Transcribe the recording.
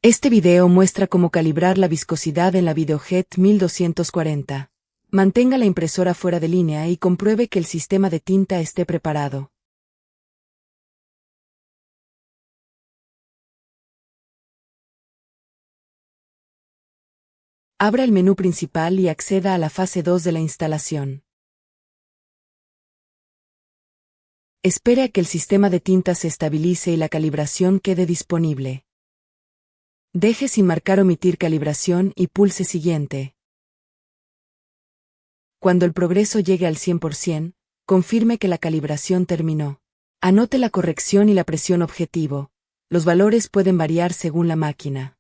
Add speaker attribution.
Speaker 1: Este video muestra cómo calibrar la viscosidad en la Videojet 1240. Mantenga la impresora fuera de línea y compruebe que el sistema de tinta esté preparado. Abra el menú principal y acceda a la fase 2 de la instalación. Espere a que el sistema de tinta se estabilice y la calibración quede disponible. Deje sin marcar omitir calibración y pulse siguiente. Cuando el progreso llegue al 100%, confirme que la calibración terminó. Anote la corrección y la presión objetivo. Los valores pueden variar según la máquina.